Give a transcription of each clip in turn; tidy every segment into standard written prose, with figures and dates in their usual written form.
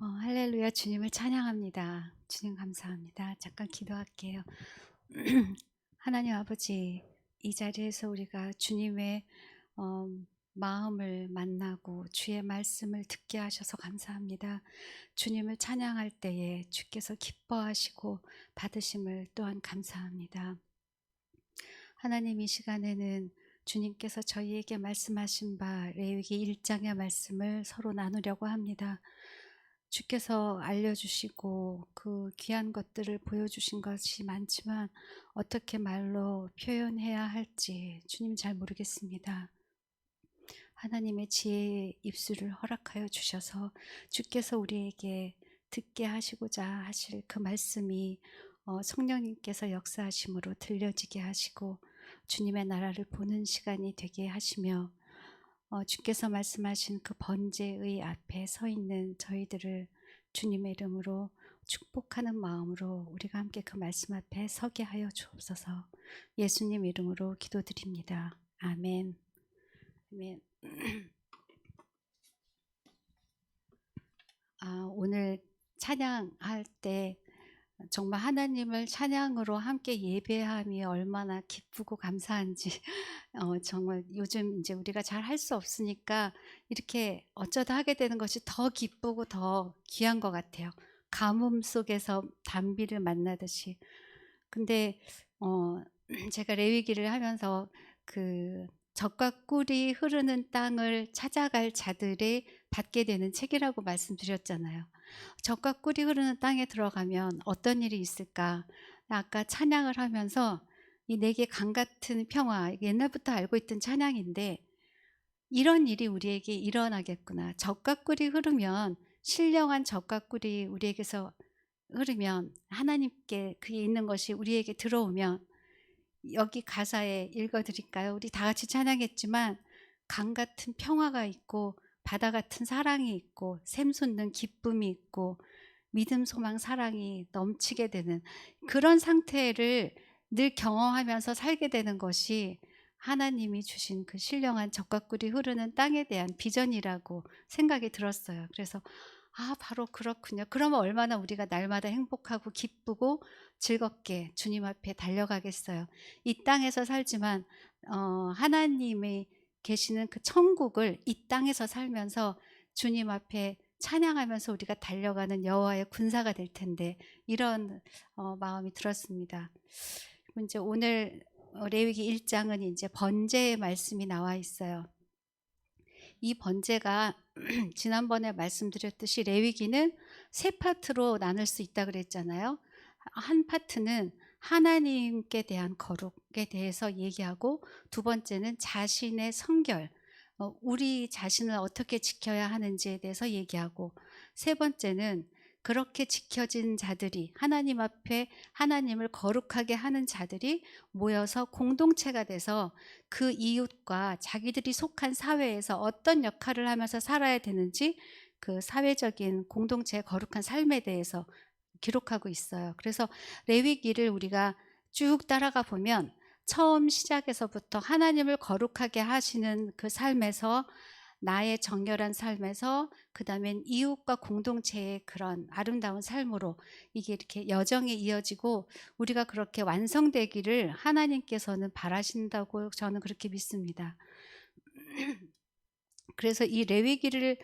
할렐루야. 주님을 찬양합니다. 주님 감사합니다. 잠깐 기도할게요. 하나님 아버지, 이 자리에서 우리가 주님의 어, 마음을 만나고 주의 말씀을 듣게 하셔서 감사합니다. 주님을 찬양할 때에 주께서 기뻐하시고 받으심을 또한 감사합니다. 하나님, 이 시간에는 주님께서 저희에게 말씀하신 바 레위기 1장의 말씀을 서로 나누려고 합니다. 주께서 알려주시고 그 귀한 것들을 보여주신 것이 많지만 어떻게 말로 표현해야 할지 주님 잘 모르겠습니다. 하나님의 지혜의 입술을 허락하여 주셔서 주께서 우리에게 듣게 하시고자 하실 그 말씀이 성령님께서 역사하심으로 들려지게 하시고 주님의 나라를 보는 시간이 되게 하시며 주께서 말씀하신 그 번제의 앞에 서 있는 저희들을 주님의 이름으로 축복하는 마음으로 우리가 함께 그 말씀 앞에 서게 하여 주옵소서. 예수님 이름으로 기도드립니다. 아멘. 아멘. 오늘 찬양할 때 정말 하나님을 찬양으로 함께 예배함이 얼마나 기쁘고 감사한지 정말 요즘 이제 우리가 잘 할 수 없으니까 이렇게 어쩌다 하게 되는 것이 더 기쁘고 더 귀한 것 같아요. 가뭄 속에서 단비를 만나듯이. 근데 제가 레위기를 하면서 그 젖과 꿀이 흐르는 땅을 찾아갈 자들이 받게 되는 책이라고 말씀드렸잖아요. 젖과 꿀이 흐르는 땅에 들어가면 어떤 일이 있을까? 아까 찬양을 하면서 이 내게 강 같은 평화, 옛날부터 알고 있던 찬양인데 이런 일이 우리에게 일어나겠구나. 젖과 꿀이 흐르면, 신령한 젖과 꿀이 우리에게서 흐르면, 하나님께 그게 있는 것이 우리에게 들어오면, 여기 가사에 읽어드릴까요? 우리 다 같이 찬양했지만 강 같은 평화가 있고 바다 같은 사랑이 있고 샘솟는 기쁨이 있고 믿음, 소망, 사랑이 넘치게 되는 그런 상태를 늘 경험하면서 살게 되는 것이 하나님이 주신 그 신령한 젖과 꿀이 흐르는 땅에 대한 비전이라고 생각이 들었어요. 그래서 바로 그렇군요. 그러면 얼마나 우리가 날마다 행복하고 기쁘고 즐겁게 주님 앞에 달려가겠어요. 이 땅에서 살지만 하나님이 계시는 그 천국을 이 땅에서 살면서 주님 앞에 찬양하면서 우리가 달려가는 여호와의 군사가 될 텐데, 이런 마음이 들었습니다. 이제 오늘 레위기 1장은 이제 번제의 말씀이 나와 있어요. 이 번제가 지난번에 말씀드렸듯이 레위기는 세 파트로 나눌 수 있다 그랬잖아요. 한 파트는 하나님께 대한 거룩에 대해서 얘기하고, 두 번째는 자신의 성결, 우리 자신을 어떻게 지켜야 하는지에 대해서 얘기하고, 세 번째는 그렇게 지켜진 자들이, 하나님 앞에 하나님을 거룩하게 하는 자들이 모여서 공동체가 돼서 그 이웃과 자기들이 속한 사회에서 어떤 역할을 하면서 살아야 되는지, 그 사회적인 공동체의 거룩한 삶에 대해서 기록하고 있어요. 그래서 레위기를 우리가 쭉 따라가 보면 처음 시작에서부터 하나님을 거룩하게 하시는 그 삶에서, 나의 정결한 삶에서, 그 다음엔 이웃과 공동체의 그런 아름다운 삶으로 이게 이렇게 여정이 이어지고 우리가 그렇게 완성되기를 하나님께서는 바라신다고 저는 그렇게 믿습니다. 그래서 이 레위기를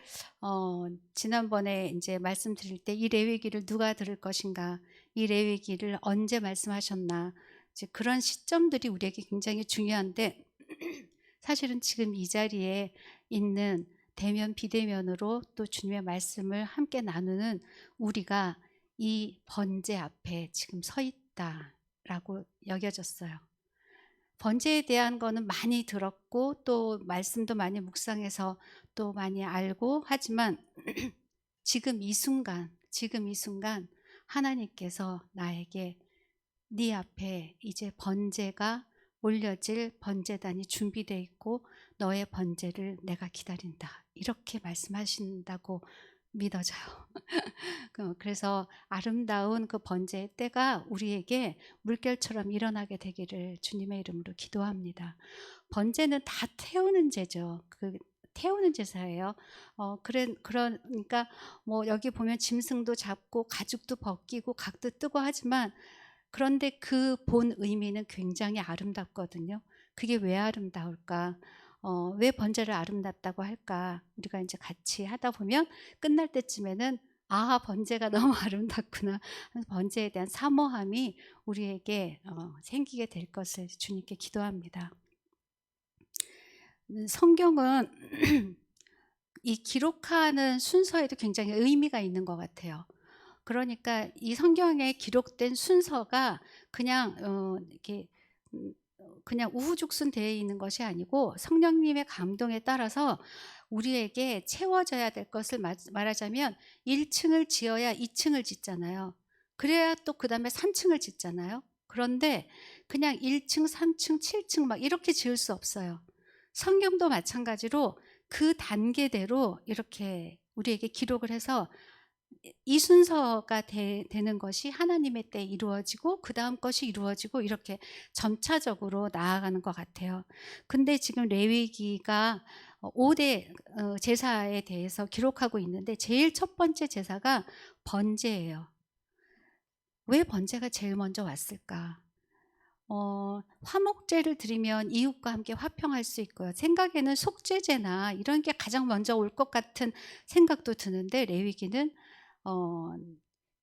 지난번에 이제 말씀드릴 때 이 레위기를 누가 들을 것인가, 이 레위기를 언제 말씀하셨나, 이제 그런 시점들이 우리에게 굉장히 중요한데 사실은 지금 이 자리에 있는 대면 비대면으로 또 주님의 말씀을 함께 나누는 우리가 이 번제 앞에 지금 서 있다라고 여겨졌어요. 번제에 대한 거는 많이 들었고 또 말씀도 많이 묵상해서 또 많이 알고 하지만 지금 이 순간 하나님께서 나에게 네 앞에 이제 번제가 올려질 번제단이 준비되어 있고 너의 번제를 내가 기다린다, 이렇게 말씀하신다고 믿어져요. 그래서 아름다운 그 번제의 때가 우리에게 물결처럼 일어나게 되기를 주님의 이름으로 기도합니다. 번제는 다 태우는 제죠. 그 태우는 제사예요. 그러니까 뭐 여기 보면 짐승도 잡고 가죽도 벗기고 각도 뜨고 하지만, 그런데 그 본 의미는 굉장히 아름답거든요. 그게 왜 아름다울까? 왜 번제를 아름답다고 할까? 우리가 인제 같이 하다 보면 끝날 때쯤에는 '아 번제가 너무 아름답구나.' 하면서 번제에 대한 사모함이 우리에게 생기게 될 것을 주님께 기도합니다. 성경은 이 기록하는 순서에도 굉장히 의미가 있는 것 같아요. 그러니까 이 성경에 기록된 순서가 그냥 이렇게 그냥 우후죽순 되어 있는 것이 아니고, 성령님의 감동에 따라서 우리에게 채워져야 될 것을 말하자면 1 층을 지어야 2 층을 짓잖아요. 그래야 또 그다음에 3 층을 짓잖아요. 그런데 그냥 1 층, 3 층, 7층 막 이렇게 지을 수 없어요. 성경도 마찬가지로 그 단계대로 이렇게 우리에게 기록을 해서 이 순서가 되는 것이 하나님의 때에 이루어지고 그다음 것이 이루어지고 이렇게 점차적으로 나아가는 것 같아요. 근데 지금 레위기가 5대 제사에 대해서 기록하고 있는데, 제일 첫 번째 제사가 번제예요. 왜 번제가 제일 먼저 왔을까? 화목제를 드리면 이웃과 함께 화평할 수 있고요. 생각에는 속죄제나 이런 게 가장 먼저 올 것 같은 생각도 드는데, 레위기는 어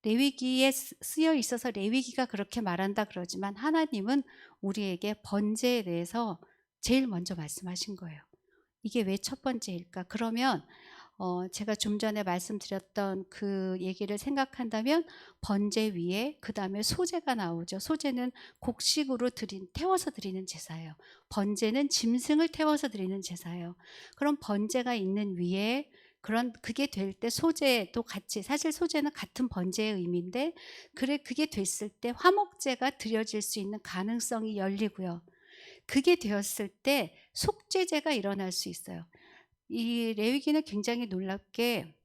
레위기에 쓰여 있어서 레위기가 그렇게 말한다 그러지만, 하나님은 우리에게 번제에 대해서 제일 먼저 말씀하신 거예요. 이게 왜 첫 번째일까? 그러면 제가 좀 전에 말씀드렸던 그 얘기를 생각한다면, 번제 위에 그다음에 소제가 나오죠. 소제는 곡식으로 태워서 드리는 제사예요. 번제는 짐승을 태워서 드리는 제사예요. 그럼 번제가 있는 위에 그게 될 때 소제도 같이, 사실 소제는 같은 번제의 의미인데, 그게 됐을 때 화목제가 드려질 수 있는 가능성이 열리고요. 그게 되었을 때 속죄제가 일어날 수 있어요. 이 레위기는 굉장히 놀랍게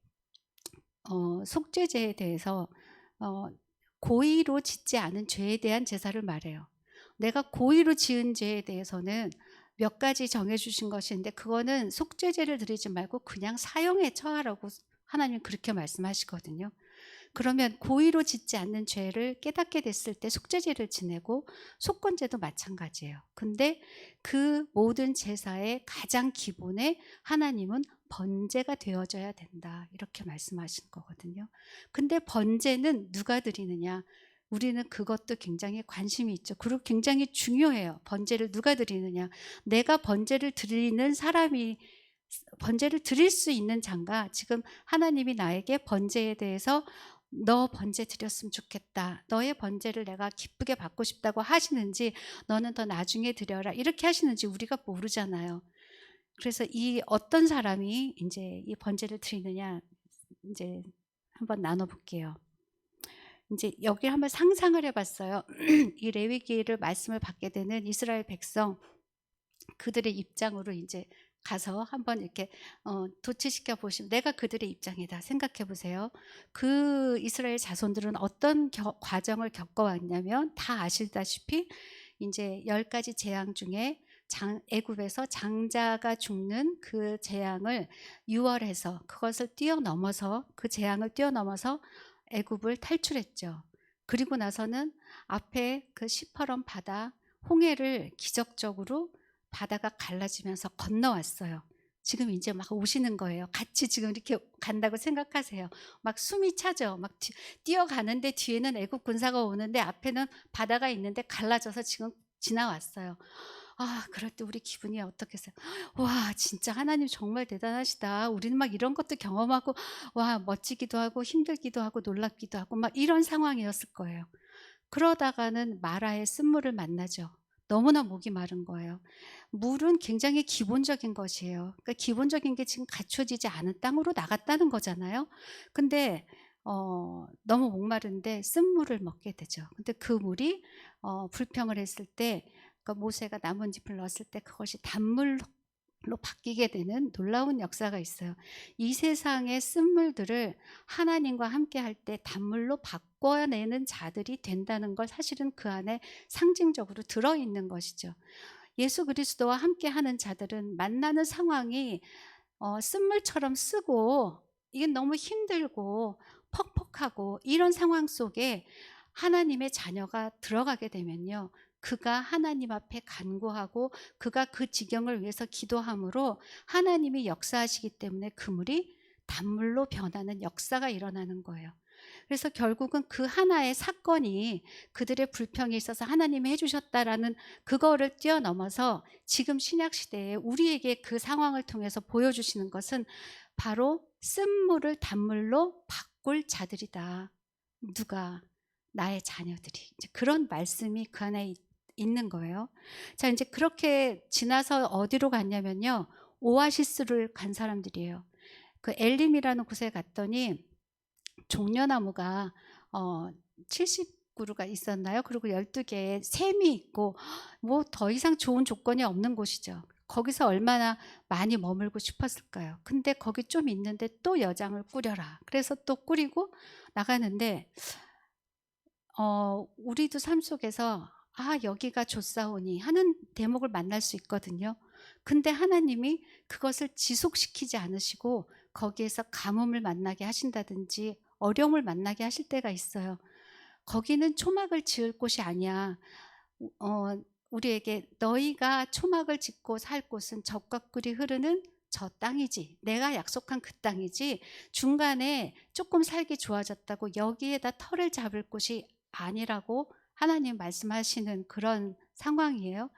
속죄제에 대해서 어 고의로 짓지 않은 죄에 대한 제사를 말해요. 내가 고의로 지은 죄에 대해서는 몇 가지 정해 주신 것이 있는데, 그거는 속죄제를 드리지 말고 그냥 사형에 처하라고 하나님은 그렇게 말씀하시거든요. 그러면 고의로 짓지 않는 죄를 깨닫게 됐을 때 속죄제를 지내고, 속건제도 마찬가지예요. 근데 그 모든 제사의 가장 기본에 하나님은 번제가 되어져야 된다, 이렇게 말씀하신 거거든요. 근데 번제는 누가 드리느냐? 우리는 그것도 굉장히 관심이 있죠. 그리고 굉장히 중요해요. 번제를 누가 드리느냐? 내가 번제를 드리는 사람이, 번제를 드릴 수 있는 자가, 지금 하나님이 나에게 번제에 대해서 "너 번제 드렸으면 좋겠다. 너의 번제를 내가 기쁘게 받고 싶다."고 하시는지, "너는 더 나중에 드려라." 이렇게 하시는지 우리가 모르잖아요. 그래서 이 어떤 사람이 인제 이 번제를 드리느냐, 인제 한번 나눠 볼게요. 인제 여기 한번 상상을 해 봤어요. 이 레위기를 말씀을 받게 되는 이스라엘 백성, 그들의 입장으로 인제 가서 한번 이렇게 도취시켜 보시면, '내가 그들의 입장이다.' 생각해 보세요. 그 이스라엘 자손들은 어떤 과정을 겪어 왔냐면, 다 아시다시피 인제 10 가지 재앙 중에 애굽에서 장자가 죽는 그 재앙을 유월해서, 그것을 뛰어넘어서, 그 재앙을 뛰어넘어서 애굽을 탈출했죠. 그리고 나서는 앞에 그 시퍼런 바다, 홍해를 기적적으로 바다가 갈라지면서 건너왔어요. 지금 인제 막 오시는 거예요. 같이 지금 이렇게 간다고 생각하세요. 막 숨이 차죠. 막 뛰어가는데 뒤에는 애국 군사가 오는데 앞에는 바다가 있는데 갈라져서 지금 지나왔어요. 아, 그럴 때 우리 기분이 어떻겠어요? '와 진짜 하나님 정말 대단하시다. 우리는 막 이런 것도 경험하고, 와 멋지기도 하고 힘들기도 하고 놀랍기도 하고.' 막 이런 상황이었을 거예요. 그러다가는 마라의 쓴물을 만나죠. 너무나 목이 마른 거예요. 물은 굉장히 기본적인 것이에요. 그러니까 기본적인 게 지금 갖춰지지 않은 땅으로 나갔다는 거잖아요. 근데 너무 목마른데 쓴물을 먹게 되죠. 근데 그 물이 불평을 했을 때, 그러니까 모세가 나뭇잎을 넣었을 때 그것이 단물로 바뀌게 되는 놀라운 역사가 있어요. 이 세상의 쓴물들을 하나님과 함께 할 때 단물로 바꿔내는 자들이 된다는 걸, 사실은 그 안에 상징적으로 들어있는 것이죠. 예수 그리스도와 함께 하는 자들은 만나는 상황이 쓴물처럼 쓰고 이게 너무 힘들고 퍽퍽하고 이런 상황 속에 하나님의 자녀가 들어가게 되면요. 그가 하나님 앞에 간구하고 그가 그 지경을 위해서 기도함으로 하나님이 역사하시기 때문에 그 물이 단물로 변하는 역사가 일어나는 거예요. 그래서 결국은 그 하나의 사건이 그들의 불평이 있어서 하나님이 해 주셨다라는 그거를 뛰어넘어서 지금 신약 시대에 우리에게 그 상황을 통해서 보여주시는 것은 바로 쓴물을 단물로 바꿀 자들이다. 누가? 나의 자녀들이. 이제 그런 말씀이 그 안에 있는 거예요. 자, 이제 그렇게 지나서 어디로 갔냐면요. 오아시스를 간 사람들이에요. 그 엘림이라는 곳에 갔더니 종려나무가 70그루가 있었나요? 그리고 12개의 샘이 있고 뭐 더 이상 좋은 조건이 없는 곳이죠. 거기서 얼마나 많이 머물고 싶었을까요? 근데 거기 좀 있는데 또 여장을 꾸려라. 그래서 또 꾸리고 나가는데 우리도 삶 속에서 '아 여기가 좋사오니.' 하는 대목을 만날 수 있거든요. 근데 하나님이 그것을 지속시키지 않으시고 거기에서 가뭄을 만나게 하신다든지 어려움을 만나게 하실 때가 있어요. 거기는 초막을 지을 곳이 아니야. 우리에게 "너희가 초막을 짓고 살 곳은 젖과 꿀이 흐르는 저 땅이지. 내가 약속한 그 땅이지 중간에 조금 살기 좋아졌다고 여기에다 터를 잡을 곳이 아니라고 하나님 말씀하시는 그런 상황이에요.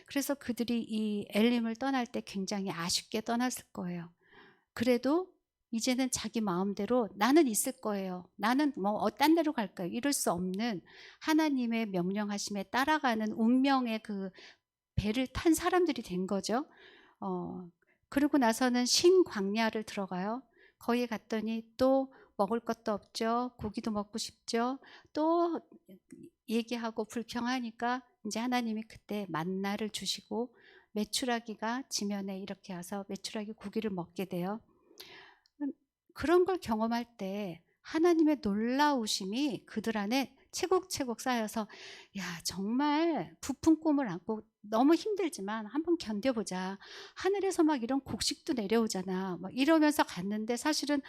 그래서 그들이 이 엘림을 떠날 때 굉장히 아쉽게 떠났을 거예요. 그래도 이제는 자기 마음대로 '나는 있을 거예요. 나는 뭐 딴 데로 갈까요?' 이럴 수 없는 하나님의 명령하심에 따라가는 운명의 그 배를 탄 사람들이 된 거죠. 어 그러고 나서는 신광야를 들어가요. 거기 갔더니 또 먹을 것도 없죠. 고기도 먹고 싶죠. 또 얘기하고 불평하니까 인제 하나님이 그때 만나를 주시고 메추라기가 지면에 이렇게 와서 메추라기 고기를 먹게 돼요. 그런 걸 경험할 때 하나님의 놀라우심이 그들 안에 차곡차곡 쌓여서 '야 정말 부푼 꿈을 안고 너무 힘들지만 한번 견뎌 보자. 하늘에서 막 이런 곡식도 내려오잖아.' 막 이러면서 갔는데 사실은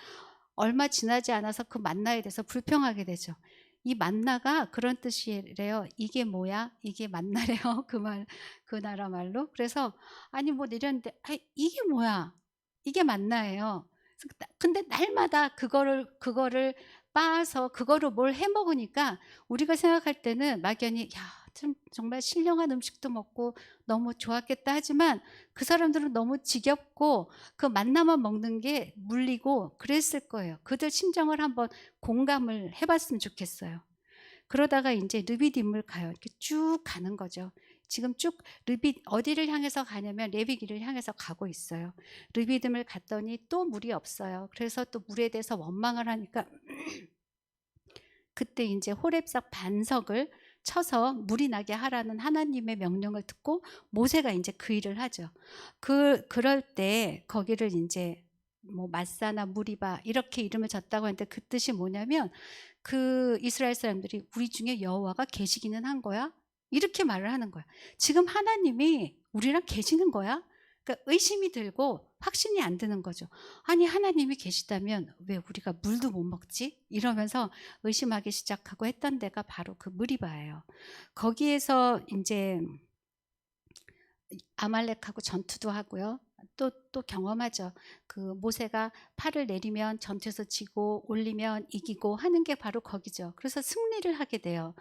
얼마 지나지 않아서 그 만나에 대해서 불평하게 되죠. 이 만나가 그런 뜻이래요. "이게 뭐야?" 이게 만나래요. 그 나라 말로. 그래서 아니 뭐 내렸는데 "아이 이게 뭐야?" 이게 만나예요. 그래서 근데 날마다 그거를 빻아서 그거로 뭘 해 먹으니까 우리가 생각할 때는 막연히 '야 참 정말 신령한 음식도 먹고 너무 좋았겠다.' 하지만 그 사람들은 너무 지겹고 그 만나만 먹는 게 물리고 그랬을 거예요. 그들 심정을 한번 공감을 해 봤으면 좋겠어요. 그러다가 인제 르비딤을 가요. 이렇게 쭉 가는 거죠. 지금 쭉 어디를 향해서 가냐면 레위기를 향해서 가고 있어요. 르비딤을 갔더니 또 물이 없어요. 그래서 또 물에 대해서 원망을 하니까 그때 인제 호렙산 반석을 쳐서 물이 나게 하라는 하나님의 명령을 듣고 모세가 인제 그 일을 하죠. 그럴 때 거기를 인제 뭐 마사나 무리바 이렇게 이름을 졌다고 하는데 그 뜻이 뭐냐면 그 이스라엘 사람들이 "우리 중에 여호와가 계시기는 한 거야?" 이렇게 말을 하는 거야. 지금 하나님이 우리랑 계시는 거야? 그러니까 의심이 들고 확신이 안 드는 거죠. '아니 하나님이 계시다면 왜 우리가 물도 못 먹지?' 이러면서 의심하기 시작하고 했던 데가 바로 그 무리바예요. 거기에서 인제 아말렉하고 전투도 하고요. 또 경험하죠. 그 모세가 팔을 내리면 전투에서 지고 올리면 이기고 하는 게 바로 거기죠. 그래서 승리를 하게 돼요.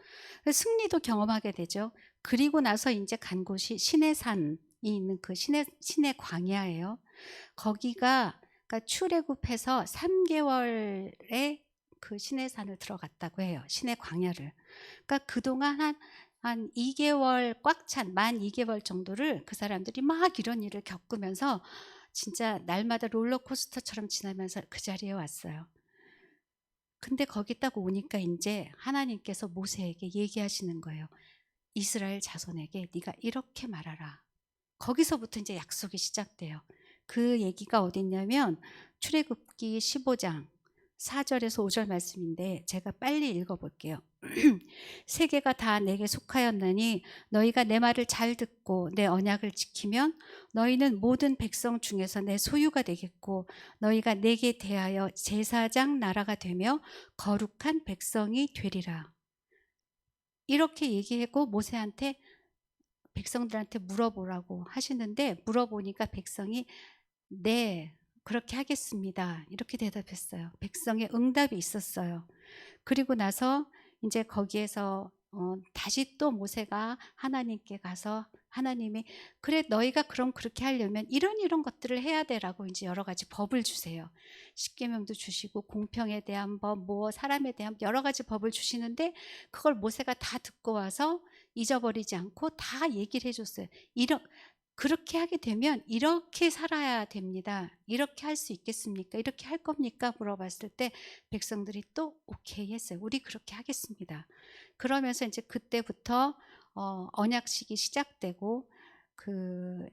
그래서 승리도 경험하게 되죠. 그리고 나서 인제 간 곳이 시내산이 있는 그 시내 광야예요. 거기가 그러니까 출애굽해서 3 개월에 그 시내산을 들어갔다고 해요, 시내 광야를. 그러니까 그동안 한 2 개월 꽉 찬 만 2 개월 정도를 그 사람들이 막 이런 일을 겪으면서 진짜 날마다 롤러코스터처럼 지나면서 그 자리에 왔어요. 근데 거기 딱 오니까 인제 하나님께서 모세에게 얘기하시는 거예요. "이스라엘 자손에게 네가 이렇게 말하라." 거기서부터 인제 약속이 시작돼요. 그 얘기가 어딨냐면 출애굽기 15장 4절에서 5절 말씀인데 제가 빨리 읽어 볼게요. 세계가 다 내게 속하였나니 너희가 내 말을 잘 듣고 내 언약을 지키면 너희는 모든 백성 중에서 내 소유가 되겠고 너희가 내게 대하여 제사장 나라가 되며 거룩한 백성이 되리라. 이렇게 얘기하고 모세한테 백성들한테 물어보라고 하시는데 물어보니까 백성이 네, 그렇게 하겠습니다. 이렇게 대답했어요. 백성의 응답이 있었어요. 그리고 나서 이제 거기에서 다시 또 모세가 하나님께 가서 하나님이 그래 너희가 그럼 그렇게 하려면 이런 것들을 해야 되라고 이제 여러 가지 법을 주세요. 십계명도 주시고 공평에 대한 법, 뭐 사람에 대한 여러 가지 법을 주시는데 그걸 모세가 다 듣고 와서 잊어버리지 않고 다 얘기를 해줬어요. 그렇게 하게 되면 이렇게 살아야 됩니다. 이렇게 할 수 있겠습니까? 이렇게 할 겁니까? 물어봤을 때 백성들이 또 오케이 했어요. 우리 그렇게 하겠습니다. 그러면서 이제 그때부터 언약식이 시작되고 그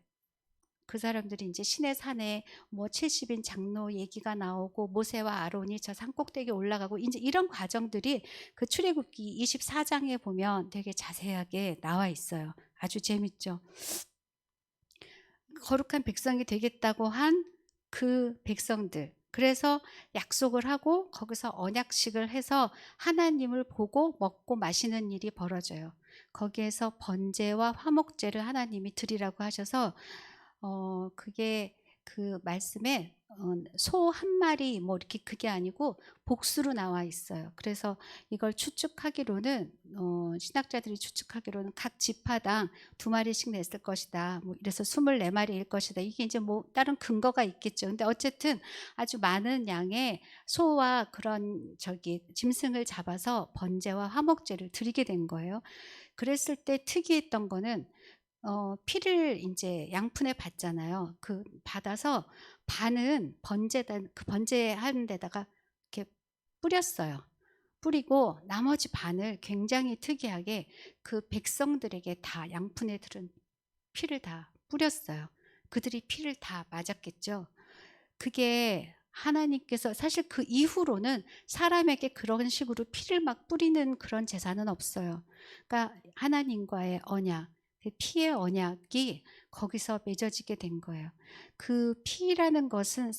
사람들이 이제 신의 산에 뭐 70인 장로 얘기가 나오고 모세와 아론이 저 산꼭대기에 올라가고 이제 이런 과정들이 그 출애굽기 24장에 보면 되게 자세하게 나와 있어요. 아주 재밌죠. 거룩한 백성이 되겠다고 한 그 백성들. 그래서 약속을 하고 거기서 언약식을 해서 하나님을 보고 먹고 마시는 일이 벌어져요. 거기에서 번제와 화목제를 하나님이 드리라고 하셔서 그게 그 말씀에 소 한 마리 뭐 이렇게 그게 아니고 복수로 나와 있어요. 그래서 이걸 추측하기로는 신학자들이 추측하기로는 각 지파당 2마리씩 냈을 것이다. 뭐 이래서 24마리일 것이다. 이게 이제 뭐 다른 근거가 있겠죠. 근데 어쨌든 아주 많은 양의 소와 그런 짐승을 잡아서 번제와 화목제를 드리게 된 거예요. 그랬을 때 특이했던 거는 피를 인제 양푼에 받잖아요. 그 받아서 반은 그 번제하는 데다가 이렇게 뿌렸어요. 뿌리고 나머지 반을 굉장히 특이하게 그 백성들에게 다 양푼에 들은 피를 다 뿌렸어요. 그들이 피를 다 맞았겠죠. 그게 하나님께서 사실 그 이후로는 사람에게 그런 식으로 피를 막 뿌리는 그런 제사는 없어요. 그러니까 하나님과의 언약, 그 피의 언약이 거기서 맺어지게 된 거예요. 그 피라는 것은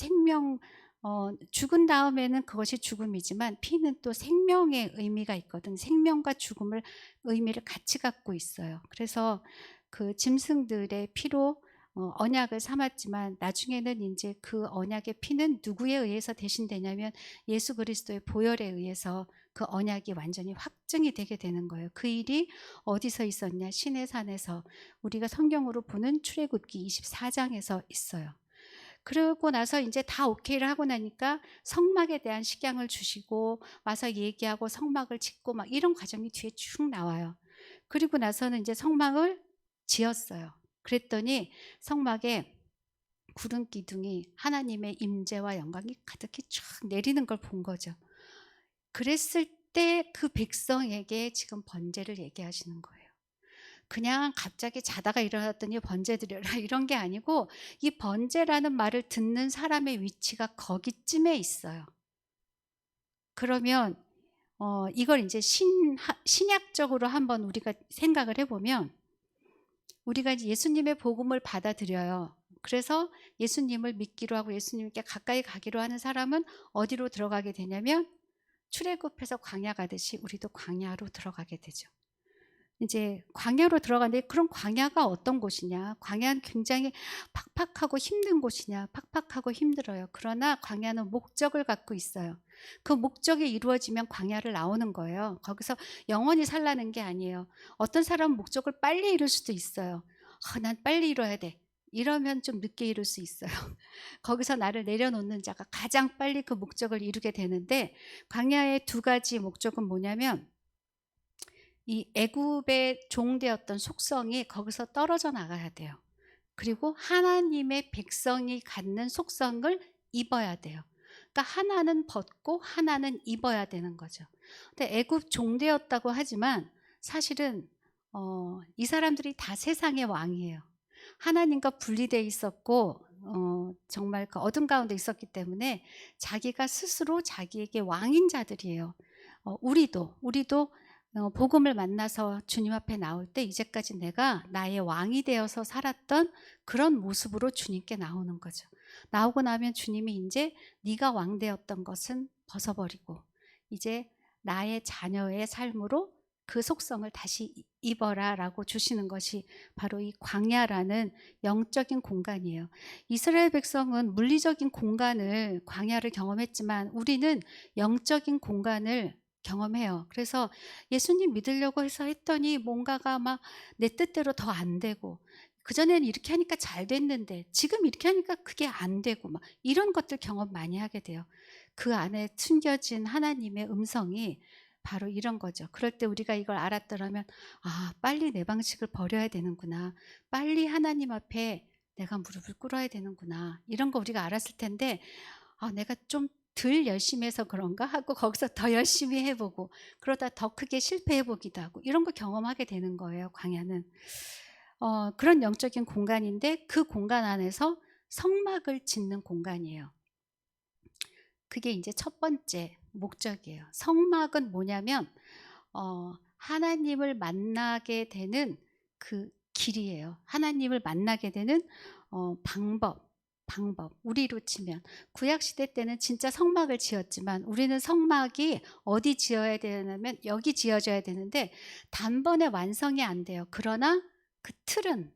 죽은 다음에는 그것이 죽음이지만 피는 또 생명의 의미가 있거든. 생명과 죽음을 의미를 같이 갖고 있어요. 그래서 그 짐승들의 피로 언약을 삼았지만 나중에는 이제 그 언약의 피는 누구에 의해서 대신되냐면 예수 그리스도의 보혈에 의해서 그 언약이 완전히 확증이 되게 되는 거예요. 그 일이 어디서 있었냐? 시내 산에서 우리가 성경으로 보는 출애굽기 24장에서 있어요. 그러고 나서 이제 다 오케이를 하고 나니까 성막에 대한 식양을 주시고 와서 얘기하고 성막을 짓고 막 이런 과정이 뒤에 쭉 나와요. 그리고 나서는 이제 성막을 지었어요. 그랬더니 성막에 구름 기둥이 하나님의 임재와 영광이 가득히 쫙 내리는 걸 본 거죠. 그랬을 때 그 백성에게 지금 번제를 얘기하시는 거예요. 그냥 갑자기 자다가 일어났더니 번제 드려라 이런 게 아니고 이 번제라는 말을 듣는 사람의 위치가 거기쯤에 있어요. 그러면 이걸 이제 신약적으로 한번 우리가 생각을 해보면 우리가 이제 예수님의 복음을 받아들여요. 그래서 예수님을 믿기로 하고 예수님께 가까이 가기로 하는 사람은 어디로 들어가게 되냐면 출애굽해서 광야 가듯이 우리도 광야로 들어가게 되죠. 이제 광야로 들어가는데 그럼 광야가 어떤 곳이냐? 광야는 굉장히 팍팍하고 힘든 곳이냐? 팍팍하고 힘들어요. 그러나 광야는 목적을 갖고 있어요. 그 목적이 이루어지면 광야를 나오는 거예요. 거기서 영원히 살라는 게 아니에요. 어떤 사람은 목적을 빨리 이룰 수도 있어요. 난 빨리 이뤄야 돼. 이러면 좀 늦게 이룰 수 있어요. 거기서 나를 내려놓는 자가 가장 빨리 그 목적을 이루게 되는데 광야의 2가지 목적은 뭐냐면 이 애굽의 종되었던 속성이 거기서 떨어져 나가야 돼요. 그리고 하나님의 백성이 갖는 속성을 입어야 돼요. 그러니까 하나는 벗고 하나는 입어야 되는 거죠. 근데 애굽 종되었다고 하지만 사실은 이 사람들이 다 세상의 왕이에요. 하나님과 분리되어 있었고 정말 그 어둠 가운데 있었기 때문에 자기가 스스로 자기에게 왕인 자들이에요. 우리도 복음을 만나서 주님 앞에 나올 때 이제까지 내가 나의 왕이 되어서 살았던 그런 모습으로 주님께 나오는 거죠. 나오고 나면 주님이 인제 네가 왕 되었던 것은 벗어버리고 이제 나의 자녀의 삶으로 그 속성을 다시 입어라라고 주시는 것이 바로 이 광야라는 영적인 공간이에요. 이스라엘 백성은 물리적인 공간을 광야를 경험했지만 우리는 영적인 공간을 경험해요. 그래서 예수님 믿으려고 해서 했더니 뭔가가 막 내 뜻대로 더 안 되고 그전에는 이렇게 하니까 잘 됐는데 지금 이렇게 하니까 그게 안 되고 막 이런 것들 경험 많이 하게 돼요. 그 안에 숨겨진 하나님의 음성이 바로 이런 거죠. 그럴 때 우리가 이걸 알았더라면 '아 빨리 내 방식을 버려야 되는구나. 빨리 하나님 앞에 내가 무릎을 꿇어야 되는구나.' 이런 거 우리가 알았을 텐데 '아 내가 좀 덜 열심히 해서 그런가?' 하고 거기서 더 열심히 해 보고 그러다 더 크게 실패해 보기도 하고 이런 거 경험하게 되는 거예요 광야는. 그런 영적인 공간인데 그 공간 안에서 성막을 짓는 공간이에요. 그게 인제 첫 번째 목적이에요. 성막은 뭐냐면 하나님을 만나게 되는 그 길이에요. 하나님을 만나게 되는 방법. 우리로 치면 구약 시대 때는 진짜 성막을 지었지만 우리는 성막이 어디 지어야 되냐면 여기 지어져야 되는데 단번에 완성이 안 돼요. 그러나 그 틀은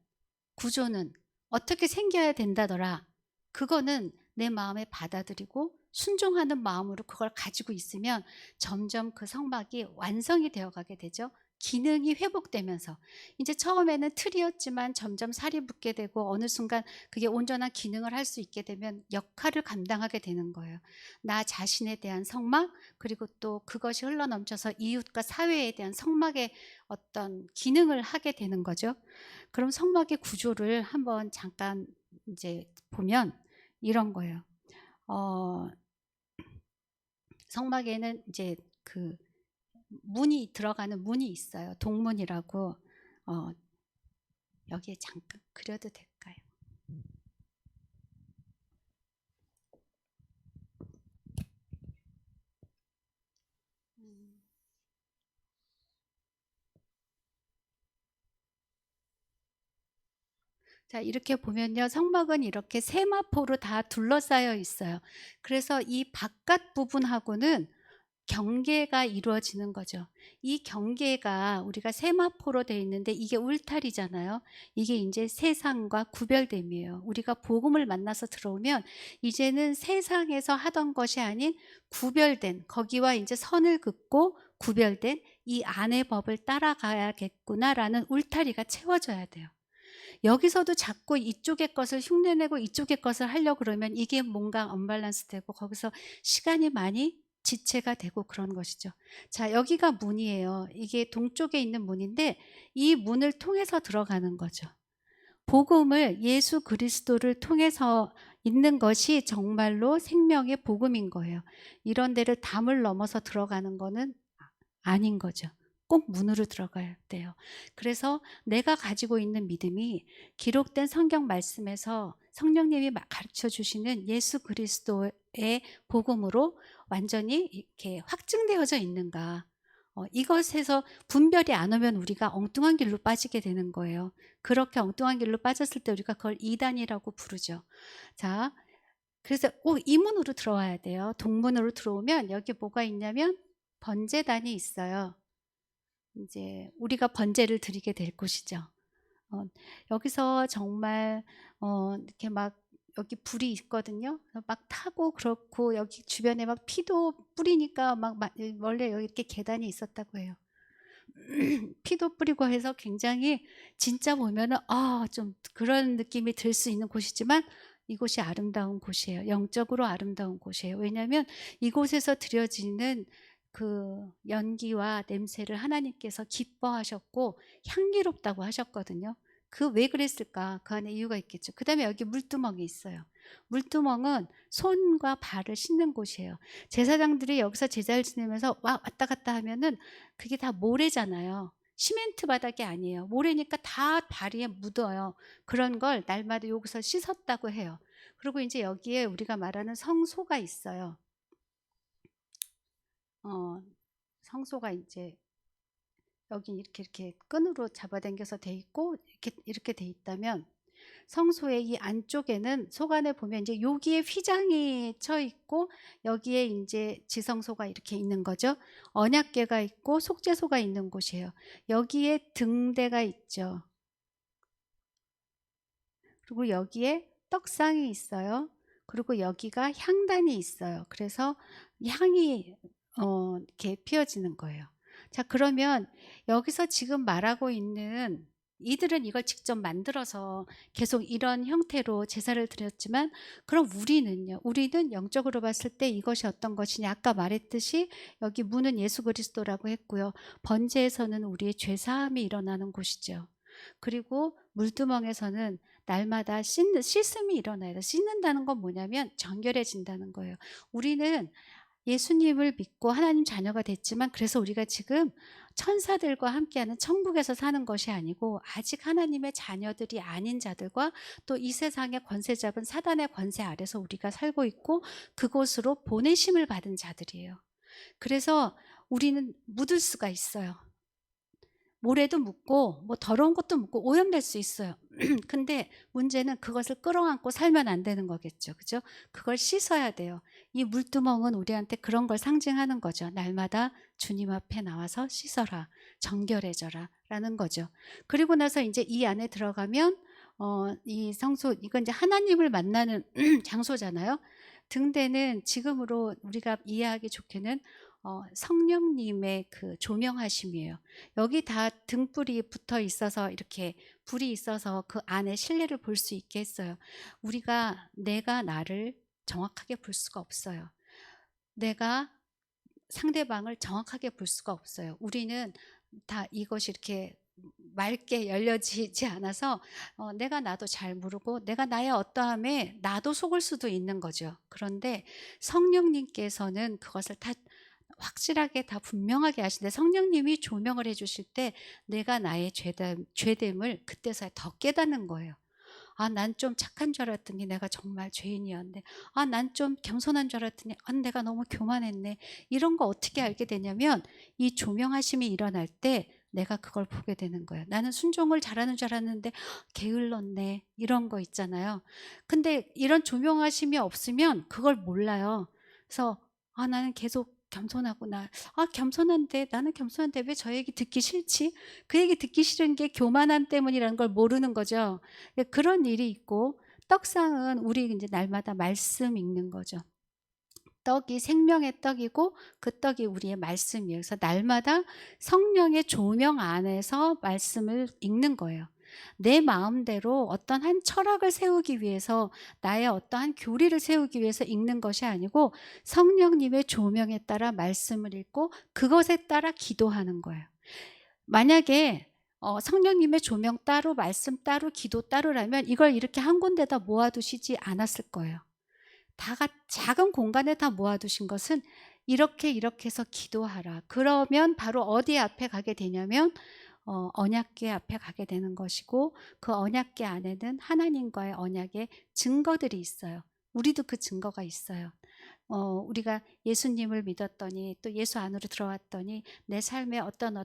구조는 어떻게 생겨야 된다더라. 그거는 내 마음에 받아들이고 순종하는 마음으로 그걸 가지고 있으면 점점 그 성막이 완성이 되어 가게 되죠. 기능이 회복되면서 이제 처음에는 틀이었지만 점점 살이 붙게 되고 어느 순간 그게 온전한 기능을 할 수 있게 되면 역할을 감당하게 되는 거예요. 나 자신에 대한 성막 그리고 또 그것이 흘러넘쳐서 이웃과 사회에 대한 성막의 어떤 기능을 하게 되는 거죠. 그럼 성막의 구조를 한번 잠깐 이제 보면 이런 거예요. 어 성막에는 이제 그 문이 들어가는 문이 있어요. 동문이라고. 어 여기에 잠깐 그려도 될까요? 음. 자 이렇게 보면요. 성막은 이렇게 세마포로 다 둘러싸여 있어요. 그래서 이 바깥 부분하고는 경계가 이루어지는 거죠. 이 경계가 우리가 세마포로 되어 있는데 이게 울타리잖아요. 이게 인제 세상과 구별됨이에요. 우리가 복음을 만나서 들어오면 이제는 세상에서 하던 것이 아닌 구별된 거기와 인제 선을 긋고 구별된 '이 안의 법을 따라가야겠구나.'라는 울타리가 채워져야 돼요. 여기서도 자꾸 이쪽의 것을 흉내내고 이쪽의 것을 하려고 그러면 이게 뭔가 언밸런스 되고 거기서 시간이 많이 지체가 되고 그런 것이죠. 자 여기가 문이에요. 이게 동쪽에 있는 문인데 이 문을 통해서 들어가는 거죠. 복음을 예수 그리스도를 통해서 있는 것이 정말로 생명의 복음인 거예요. 이런 데를 담을 넘어서 들어가는 거는 아닌 거죠. 꼭 문으로 들어가야 돼요. 그래서 내가 가지고 있는 믿음이 기록된 성경 말씀에서 성령님이 가르쳐 주시는 예수 그리스도의 복음으로 완전히 이렇게 확증되어져 있는가. 이것에서 분별이 안 오면 우리가 엉뚱한 길로 빠지게 되는 거예요. 그렇게 엉뚱한 길로 빠졌을 때 우리가 그걸 이단이라고 부르죠. 자, 그래서 이 문으로 들어와야 돼요. 동문으로 들어오면 여기 뭐가 있냐면 번제단이 있어요. 이제 우리가 번제를 드리게 될 곳이죠. 어 여기서 정말 이렇게 막 여기 불이 있거든요. 막 타고 그렇고 여기 주변에 막 피도 뿌리니까 원래 여기 이렇게 계단이 있었다고 해요. 피도 뿌리고 해서 굉장히 진짜 보면은 좀 그런 느낌이 들 수 있는 곳이지만 이곳이 아름다운 곳이에요. 영적으로 아름다운 곳이에요. 왜냐하면 이곳에서 드려지는 그 연기와 냄새를 하나님께서 기뻐하셨고 향기롭다고 하셨거든요. 그 왜 그랬을까? 그 안에 이유가 있겠죠. 그다음에 여기 물두멍이 있어요. 물두멍은 손과 발을 씻는 곳이에요. 제사장들이 여기서 제사를 지내면서 왔다 갔다 하면은 그게 다 모래잖아요. 시멘트 바닥이 아니에요. 모래니까 다 발에 묻어요. 그런 걸 날마다 여기서 씻었다고 해요. 그리고 인제 여기에 우리가 말하는 성소가 있어요. 어 성소가 인제 여기 이렇게 끈으로 잡아당겨서 돼 있고 이렇게 돼 있다면, 성소의 이 안쪽에는 속 안에 보면 이제 여기에 휘장이 쳐 있고 여기에 인제 지성소가 이렇게 있는 거죠. 언약궤가 있고 속죄소가 있는 곳이에요. 여기에 등대가 있죠. 그리고 여기에 떡상이 있어요. 그리고 여기가 향단이 있어요. 그래서 향이 이렇게 피어지는 거예요. 자, 그러면 여기서 지금 말하고 있는 이들은 이걸 직접 만들어서 계속 이런 형태로 제사를 드렸지만, 그럼 우리는요? 우리는 영적으로 봤을 때 이것이 어떤 것이냐? 아까 말했듯이 여기 문은 예수 그리스도라고 했고요. 번제에서는 우리의 죄 사함이 일어나는 곳이죠. 그리고 물두멍에서는 날마다 씻음이 일어나야 돼요. 씻는다는 건 뭐냐면 정결해진다는 거예요. 우리는 예수님을 믿고 하나님 자녀가 됐지만, 그래서 우리가 지금 천사들과 함께하는 천국에서 사는 것이 아니고 아직 하나님의 자녀들이 아닌 자들과 또 이 세상의 권세 잡은 사단의 권세 아래서 우리가 살고 있고, 그곳으로 보내심을 받은 자들이에요. 그래서 우리는 묻을 수가 있어요. 모래도 묻고 뭐 더러운 것도 묻고 오염될 수 있어요. 근데 문제는 그것을 끌어안고 살면 안 되는 거겠죠. 그죠? 그걸 씻어야 돼요. 이 물두멍은 우리한테 그런 걸 상징하는 거죠. 날마다 주님 앞에 나와서 씻어라, 정결해져라 라는 거죠. 그리고 나서 이제 이 안에 들어가면 이 성소, 이건 이제 하나님을 만나는 장소잖아요. 등대는 지금으로 우리가 이해하기 좋게는 성령님의 그 조명하심이에요. 여기 다 등불이 붙어 있어서, 이렇게 불이 있어서 그 안에 실내를 볼 수 있게 했어요. 내가 나를 정확하게 볼 수가 없어요. 내가 상대방을 정확하게 볼 수가 없어요. 우리는 다 이것이 이렇게 맑게 열려지지 않아서 내가 나도 잘 모르고 내가 나의 어떠함에 나도 속을 수도 있는 거죠. 그런데 성령님께서는 그것을 다 확실하게 다 분명하게 하시는데, 성령님이 조명을 해 주실 때 내가 나의 죄됨을 그때서야 더 깨닫는 거예요. '아, 난 좀 착한 줄 알았더니 내가 정말 죄인이었네. 아, 난 좀 겸손한 줄 알았더니 내가 너무 교만했네.' 이런 거 어떻게 알게 되냐면, 이 조명하심이 일어날 때 내가 그걸 보게 되는 거예요. '나는 순종을 잘하는 줄 알았는데 게을렀네.' 이런 거 있잖아요. 근데 이런 조명하심이 없으면 그걸 몰라요. 그래서 '아, 나는 계속 겸손하구나. 아, 겸손한데, 나는 겸손한데 왜 저 얘기 듣기 싫지?' 그 얘기 듣기 싫은 게 교만함 때문이라는 걸 모르는 거죠. 그런 일이 있고, 떡상은 우리 이제 날마다 말씀 읽는 거죠. 떡이 생명의 떡이고 그 떡이 우리의 말씀이에요. 그래서 날마다 성령의 조명 안에서 말씀을 읽는 거예요. 내 마음대로 어떤 한 철학을 세우기 위해서, 나의 어떠한 교리를 세우기 위해서 읽는 것이 아니고 성령님의 조명에 따라 말씀을 읽고 그것에 따라 기도하는 거예요. 만약에 성령님의 조명 따로 말씀 따로 기도 따로라면 이걸 이렇게 한 군데다 모아 두시지 않았을 거예요. 작은 공간에 다 모아 두신 것은 이렇게 해서 기도하라. 그러면 바로 어디 앞에 가게 되냐면 언약궤 앞에 가게 되는 것이고, 그 언약궤 안에는 하나님과의 언약의 증거들이 있어요. 우리도 그 증거가 있어요. 우리가 예수님을 믿었더니 또 예수 안으로 들어왔더니 내 삶에 어떤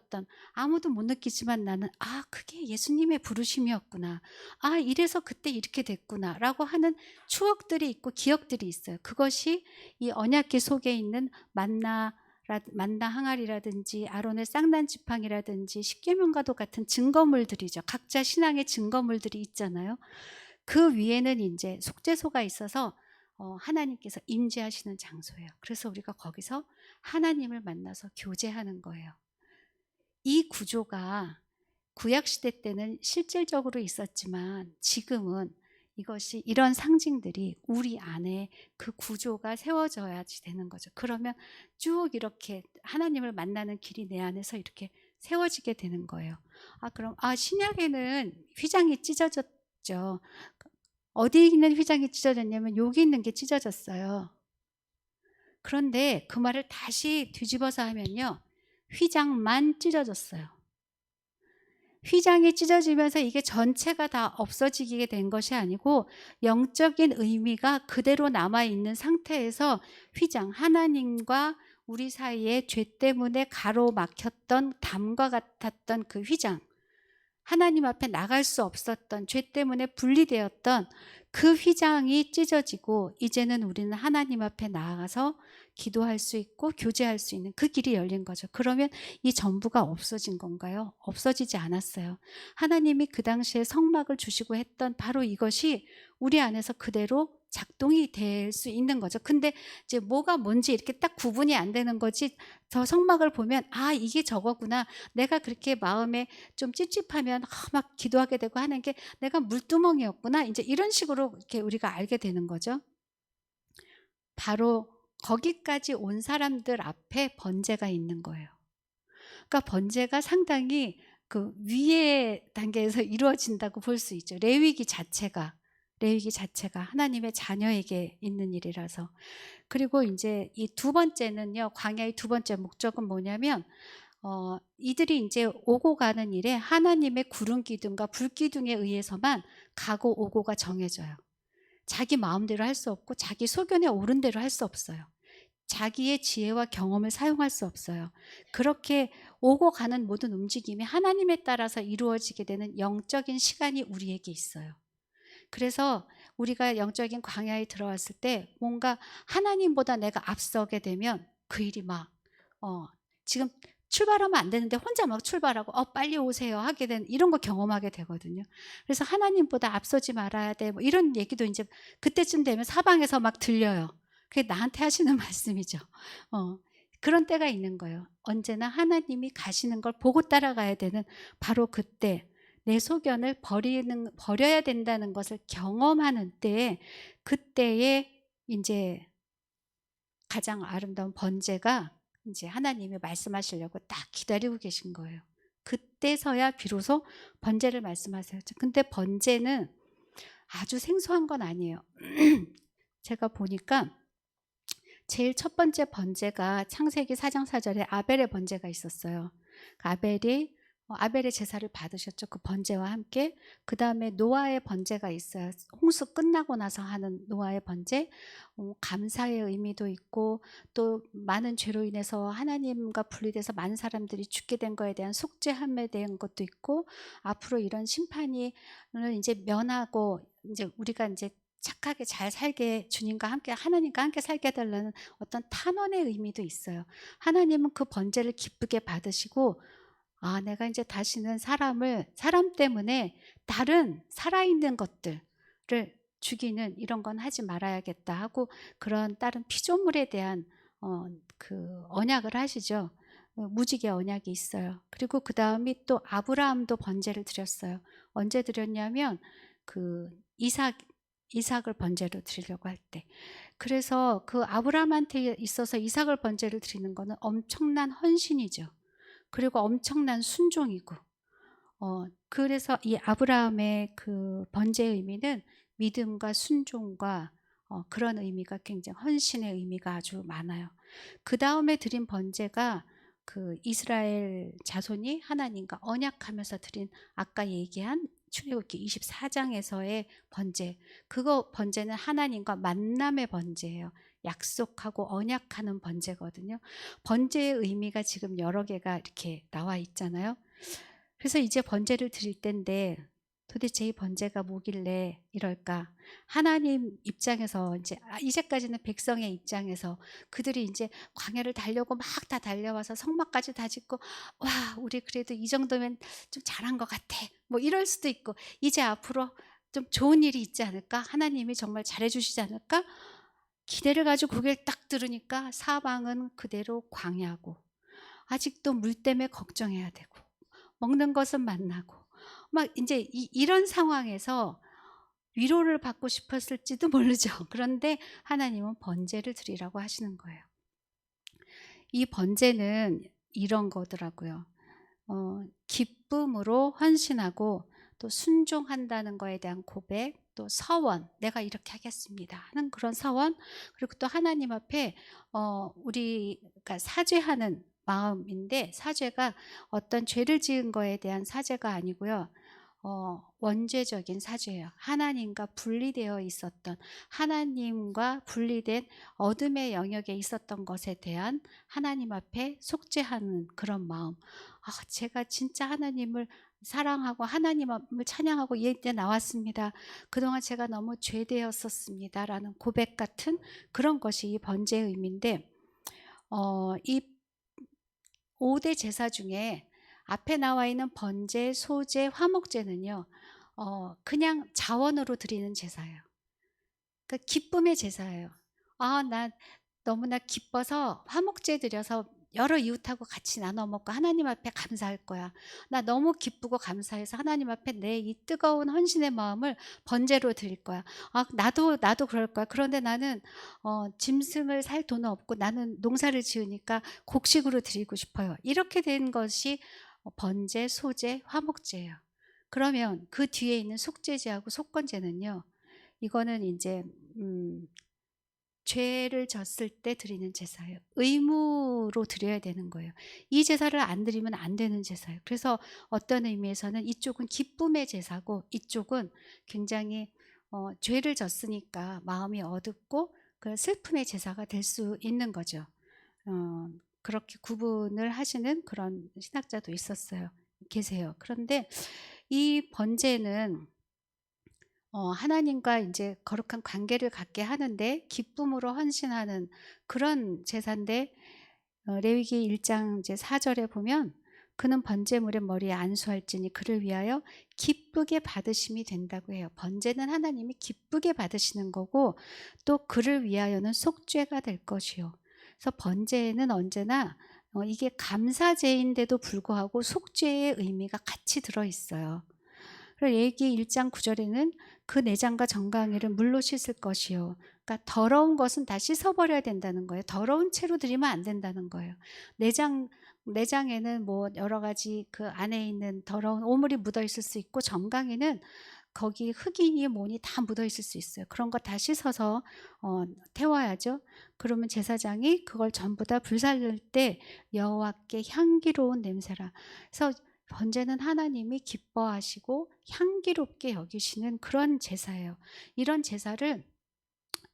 아무도 못 느끼지만 나는 '아, 그게 예수님의 부르심이었구나. 아, 이래서 그때 이렇게 됐구나.'라고 하는 추억들이 있고 기억들이 있어요. 그것이 이 언약궤 속에 있는 만나 항아리라든지 아론의 쌍난 지팡이라든지 십계명과도 같은 증거물들이죠. 각자 신앙의 증거물들이 있잖아요. 그 위에는 인제 속죄소가 있어서 하나님께서 임재하시는 장소예요. 그래서 우리가 거기서 하나님을 만나서 교제하는 거예요. 이 구조가 구약 시대 때는 실질적으로 있었지만, 지금은 이것이, 이런 상징들이 우리 안에 그 구조가 세워져야지 되는 거죠. 그러면 쭉 이렇게 하나님을 만나는 길이 내 안에서 이렇게 세워지게 되는 거예요. 그럼 신약에는 휘장이 찢어졌죠. 어디에 있는 휘장이 찢어졌냐면 여기 있는 게 찢어졌어요. 그런데 그 말을 다시 뒤집어서 하면요, 휘장만 찢어졌어요. 휘장이 찢어지면서 이게 전체가 다 없어지게 된 것이 아니고 영적인 의미가 그대로 남아 있는 상태에서 휘장, 하나님과 우리 사이에 죄 때문에 가로막혔던 담과 같았던 그 휘장, 하나님 앞에 나갈 수 없었던, 죄 때문에 분리되었던 그 휘장이 찢어지고 이제는 우리는 하나님 앞에 나아가서 기도할 수 있고 교제할 수 있는 그 길이 열린 거죠. 그러면 이 전부가 없어진 건가요? 없어지지 않았어요. 하나님이 그 당시에 성막을 주시고 했던 바로 이것이 우리 안에서 그대로 작동이 될 수 있는 거죠. 근데 이제 뭐가 뭔지 이렇게 딱 구분이 안 되는 거지, 저 성막을 보면 아, 이게 저거구나. 내가 그렇게 마음에 좀 찝찝하면 막 기도하게 되고 하는 게 내가 물두멍이었구나. 이제 이런 식으로 이렇게 우리가 알게 되는 거죠. 바로 거기까지 온 사람들 앞에 번제가 있는 거예요. 그러니까 번제가 상당히 그 위의 단계에서 이루어진다고 볼 수 있죠. 레위기 자체가 하나님의 자녀에게 있는 일이라서. 그리고 인제 이 두 번째는요. 광야의 두 번째 목적은 뭐냐면 이들이 인제 오고 가는 일에 하나님의 구름 기둥과 불 기둥에 의해서만 가고 오고가 정해져요. 자기 마음대로 할 수 없고 자기 소견에 옳은 대로 할 수 없어요. 자기의 지혜와 경험을 사용할 수 없어요. 그렇게 오고 가는 모든 움직임이 하나님에 따라서 이루어지게 되는 영적인 시간이 우리에게 있어요. 그래서 우리가 영적인 광야에 들어왔을 때 뭔가 하나님보다 내가 앞서게 되면 그 일이 막 지금 출발하면 안 되는데 혼자 막 출발하고 빨리 오세요 하게 된 이런 거 경험하게 되거든요. 그래서 하나님보다 앞서지 말아야 돼 뭐 이런 얘기도 이제 그때쯤 되면 사방에서 막 들려요. 그게 나한테 하시는 말씀이죠. 그런 때가 있는 거예요. 언제나 하나님이 가시는 걸 보고 따라가야 되는 바로 그때, 내 소견을 버려야 된다는 것을 경험하는 때에, 그때에 인제 가장 아름다운 번제가 인제 하나님이 말씀하시려고 딱 기다리고 계신 거예요. 그때서야 비로소 번제를 말씀하세요. 근데 번제는 아주 생소한 건 아니에요. 제가 보니까 제일 첫 번째 번제가 창세기 4장 4절에 아벨의 번제가 있었어요. 그 아벨의 제사를 받으셨죠. 그 번제와 함께. 그다음에 노아의 번제가 있어요. 홍수 끝나고 나서 하는 노아의 번제. 감사의 의미도 있고 또 많은 죄로 인해서 하나님과 분리돼서 많은 사람들이 죽게 된 거에 대한 속죄함에 대한 것도 있고, 앞으로 이런 심판이 이제 면하고 이제 우리가 이제 착하게 잘 살게, 주님과 함께 하나님과 함께 살게 해달라는 어떤 탄원의 의미도 있어요. 하나님은 그 번제를 기쁘게 받으시고 내가 이제 다시는 사람 때문에 다른 살아있는 것들을 죽이는 이런 건 하지 말아야겠다 하고, 그런 다른 피조물에 대한 그 언약을 하시죠. 무지개 언약이 있어요. 그리고 그다음에 또 아브라함도 번제를 드렸어요. 언제 드렸냐면 그 이삭을 번제로 드리려고 할 때. 그래서 그 아브라함한테 있어서 이삭을 번제를 드리는 거는 엄청난 헌신이죠. 그리고 엄청난 순종이고, 그래서 이 아브라함의 그 번제의 의미는 믿음과 순종과 그런 의미가, 굉장히 헌신의 의미가 아주 많아요. 그 다음에 드린 번제가 그 이스라엘 자손이 하나님과 언약하면서 드린 아까 얘기한 출애굽기 24장에서의 번제. 그거 번제는 하나님과 만남의 번제예요. 약속하고 언약하는 번제거든요. 번제의 의미가 지금 여러 개가 이렇게 나와 있잖아요. 그래서 이제 번제를 드릴 텐데 도대체 이 번제가 뭐길래 이럴까? 하나님 입장에서 이제까지는 백성의 입장에서 그들이 이제 광야를 달려고 막 다 달려와서 성막까지 다 짓고 와, 우리 그래도 이 정도면 좀 잘한 것 같아. 뭐 이럴 수도 있고, 이제 앞으로 좀 좋은 일이 있지 않을까? 하나님이 정말 잘해 주시지 않을까? 기대를 가지고 고개를 딱 들으니까 사방은 그대로 광야고 아직도 물 때문에 걱정해야 되고 먹는 것은 만나고 막 인제 이런 상황에서 위로를 받고 싶었을지도 모르죠. 그런데 하나님은 번제를 드리라고 하시는 거예요. 이 번제는 이런 거더라고요. 기쁨으로 헌신하고 또 순종한다는 거에 대한 고백, 또 서원, '내가 이렇게 하겠습니다.' 하는 그런 서원, 그리고 또 하나님 앞에 우리가 사죄하는 마음인데, 사죄가 어떤 죄를 지은 거에 대한 사죄가 아니고요. 원죄적인 사죄예요. 하나님과 분리되어 있었던, 하나님과 분리된 어둠의 영역에 있었던 것에 대한 하나님 앞에 속죄하는 그런 마음. 제가 진짜 하나님을 사랑하고 하나님을 찬양하고 예때 나왔습니다. 그동안 제가 너무 죄되었었습니다. 라는 고백 같은 그런 것이 이 번제의 의미인데, 이 5대 제사 중에 앞에 나와 있는 번제, 소제, 화목제는요, 그냥 자원으로 드리는 제사예요. 그 기쁨의 제사예요. 나 너무나 기뻐서 화목제 드려서 여러 이웃하고 같이 나눠 먹고 하나님 앞에 감사할 거야. 나 너무 기쁘고 감사해서 하나님 앞에 내 이 뜨거운 헌신의 마음을 번제로 드릴 거야. 나도 그럴 거야. 그런데 나는 짐승을 살 돈은 없고 나는 농사를 지으니까 곡식으로 드리고 싶어요. 이렇게 된 것이 번제, 소제, 화목제예요. 그러면 그 뒤에 있는 속죄제하고 속건제는요, 이거는 이제 죄를 졌을 때 드리는 제사예요. 의무로 드려야 되는 거예요. 이 제사를 안 드리면 안 되는 제사예요. 그래서 어떤 의미에서는 이쪽은 기쁨의 제사고, 이쪽은 굉장히 죄를 졌으니까 마음이 어둡고 그 슬픔의 제사가 될 수 있는 거죠. 그렇게 구분을 하시는 그런 신학자도 계세요. 그런데 이 번제는 하나님과 이제 거룩한 관계를 갖게 하는데 기쁨으로 헌신하는 그런 제사인데, 레위기 1장 이제 4절에 보면 그는 번제물의 머리에 안수할지니 그를 위하여 기쁘게 받으심이 된다고 해요. 번제는 하나님이 기쁘게 받으시는 거고, 또 그를 위하여는 속죄가 될 것이요. 그래서 번제에는 언제나 이게 감사제인데도 불구하고 속죄의 의미가 같이 들어 있어요. 레위기 1장 9절에는 그 내장과 정강이를 물로 씻을 것이요. 그러니까 더러운 것은 다 씻어버려야 된다는 거예요. 더러운 채로 드리면 안 된다는 거예요. 내장에는 뭐 여러 가지 그 안에 있는 더러운 오물이 묻어 있을 수 있고, 정강이는 거기 흑인이 뭐니 다 묻어 있을 수 있어요. 그런 거 다 씻어서 태워야죠. 그러면 제사장이 그걸 전부 다 불살릴 때 여호와께 향기로운 냄새라. 그래서 번제는 하나님이 기뻐하시고 향기롭게 여기시는 그런 제사예요. 이런 제사를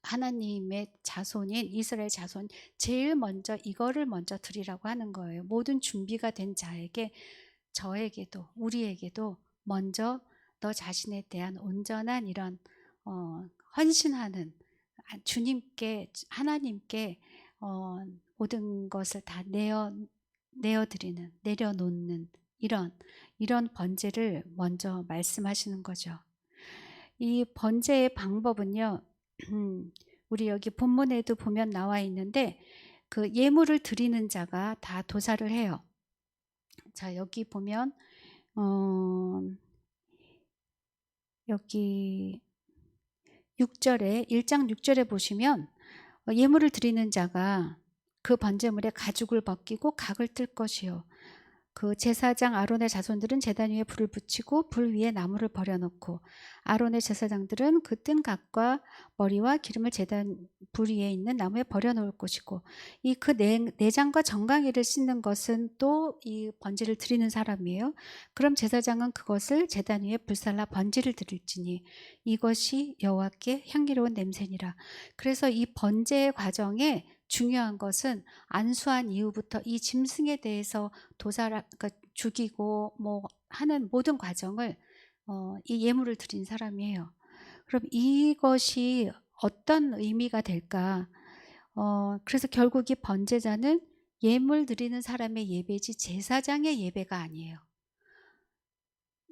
하나님의 자손인 이스라엘 자손 제일 먼저 이거를 먼저 드리라고 하는 거예요. 모든 준비가 된 자에게, 저에게도 우리에게도 먼저 너 자신에 대한 온전한 이런 헌신하는, 주님께 하나님께 모든 것을 다 내어드리는, 내려놓는 이런 번제를 먼저 말씀하시는 거죠. 이 번제의 방법은요, 우리 여기 본문에도 보면 나와 있는데, 그 예물을 드리는 자가 다 도사를 해요. 자, 여기 보면 여기 6절에 1장 6절에 보시면 예물을 드리는 자가 그 번제물에 가죽을 벗기고 각을 뜰 것이요. 그 제사장 아론의 자손들은 제단 위에 불을 붙이고 불 위에 나무를 버려놓고, 아론의 제사장들은 그 뜬 각과 머리와 기름을 제단 불 위에 있는 나무에 버려놓을 것이고, 이 그 내장과 정강이를 씻는 것은 또 이 번제를 드리는 사람이에요. 그럼 제사장은 그것을 제단 위에 불살라 번제를 드릴지니 이것이 여호와께 향기로운 냄새니라. 그래서 이 번제의 과정에 중요한 것은 안수한 이후부터 이 짐승에 대해서 그러니까 죽이고 뭐 하는 모든 과정을 이 예물을 드린 사람이에요. 그럼 이것이 어떤 의미가 될까? 그래서 결국 이 번제자는 예물 드리는 사람의 예배지 제사장의 예배가 아니에요.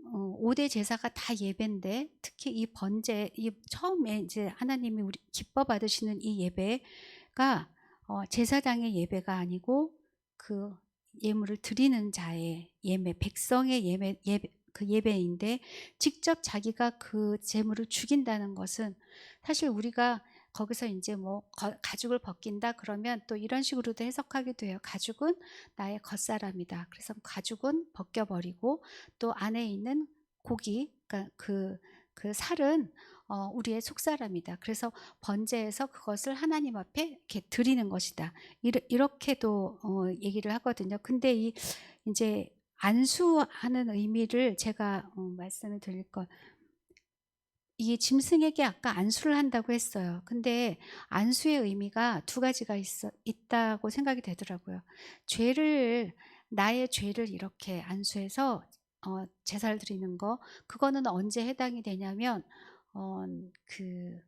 5대 제사가 다 예배인데, 특히 이 번제, 이 처음에 이제 하나님이 우리 기뻐 받으시는 이 예배가 제사장의 예배가 아니고 그 예물을 드리는 자의 예배, 백성의 그 예배인데, 직접 자기가 그 제물을 죽인다는 것은, 사실 우리가 거기서 이제 뭐 가죽을 벗긴다 그러면 또 이런 식으로도 해석하기도 해요. 가죽은 나의 겉사람이다. 그래서 가죽은 벗겨버리고 또 안에 있는 고기, 그러니까 그 살은 우리의 속사람이다. 그래서 번제해서 그것을 하나님 앞에 이렇게 드리는 것이다. 이렇게도 얘기를 하거든요. 근데 이 인제 안수하는 의미를 제가 말씀을 드릴 건, 이게 짐승에게 아까 안수를 한다고 했어요. 근데 안수의 의미가 두 가지가 있다고 생각이 되더라고요. 죄를 나의 죄를 이렇게 안수해서 제사를 드리는 거, 그거는 언제 해당이 되냐면 그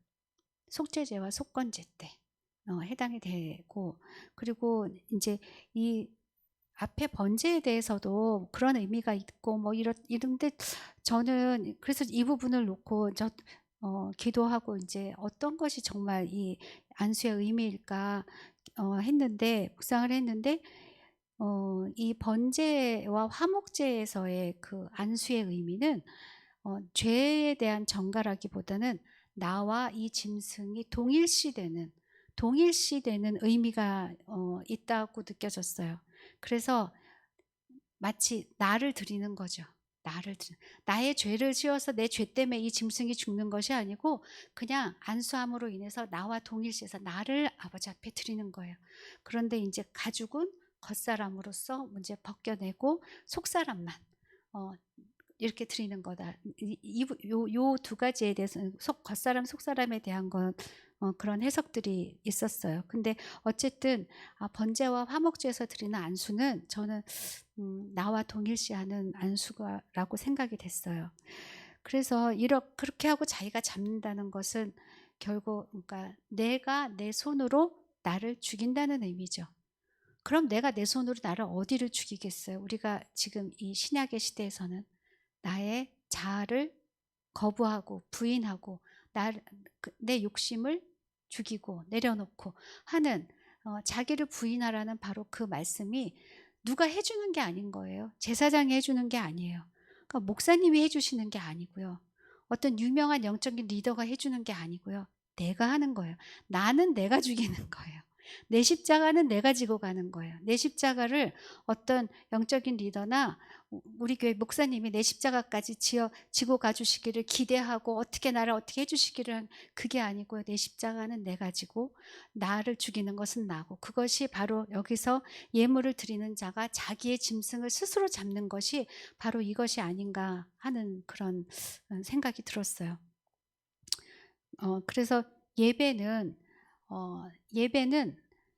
속죄제와 속건제 때 해당이 되고, 그리고 인제 이 앞에 번제에 대해서도 그런 의미가 있고 뭐 이런데, 저는 그래서 이 부분을 놓고 기도하고 인제 '어떤 것이 정말 이 안수의 의미일까?' 했는데, 묵상을 했는데 이 번제와 화목제에서의 그 안수의 의미는 죄에 대한 전가라기보다는 나와 이 짐승이 동일시되는 의미가 있다고 느껴졌어요. 그래서 마치 나를 드리는 거죠. 나의 죄를 지어서 내 죄 때문에 이 짐승이 죽는 것이 아니고, 그냥 안수함으로 인해서 나와 동일시해서 나를 아버지 앞에 드리는 거예요. 그런데 인제 가죽은 겉사람으로서 문제 벗겨내고 속사람만 어 이렇게 드리는 거다. 요 두 가지에 대해서는 겉사람 속사람에 대한 건 그런 해석들이 있었어요. 근데 어쨌든 번제와 화목제에서 드리는 안수는 저는 나와 동일시하는 안수가 라고 생각이 됐어요. 그래서 그렇게 하고 자기가 잡는다는 것은 결국, 그러니까 내가 내 손으로 나를 죽인다는 의미죠. 그럼 내가 내 손으로 나를 어디를 죽이겠어요? 우리가 지금 이 신약의 시대에서는 나의 자아를 거부하고 부인하고 내 욕심을 죽이고 내려놓고 하는, 자기를 부인하라는 바로 그 말씀이 누가 해 주는 게 아닌 거예요. 제사장이 해 주는 게 아니에요. 그러니까 목사님이 해 주시는 게 아니고요. 어떤 유명한 영적인 리더가 해 주는 게 아니고요. 내가 하는 거예요. 나는 내가 죽이는 거예요. 내 십자가는 내가 지고 가는 거예요. 내 십자가를 어떤 영적인 리더나 우리 교회 목사님이 내 십자가까지 지고 가 주시기를 기대하고 어떻게 나를 어떻게 해 주시기를, 그게 아니고요. 내 십자가는 내가 지고 나를 죽이는 것은 나고, 그것이 바로 여기서 예물을 드리는 자가 자기의 짐승을 스스로 잡는 것이 바로 이것이 아닌가 하는 그런 생각이 들었어요. 그래서 예배는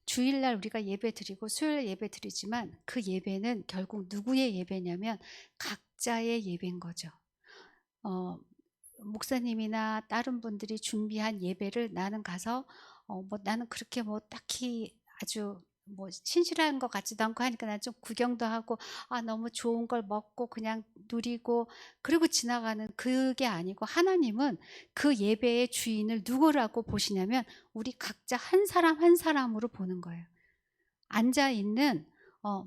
주일날 우리가 예배 드리고 수요일 예배 드리지만, 그 예배는 결국 누구의 예배냐면 각자의 예배인 거죠. 목사님이나 다른 분들이 준비한 예배를 나는 가서 뭐 나는 그렇게 뭐 딱히 아주 뭐 신실한 것 같지도 않고 하니까 난 좀 구경도 하고 너무 좋은 걸 먹고 그냥 누리고 그리고 지나가는, 그게 아니고, 하나님은 그 예배의 주인을 누구라고 보시냐면 우리 각자 한 사람 한 사람으로 보는 거예요. 앉아 있는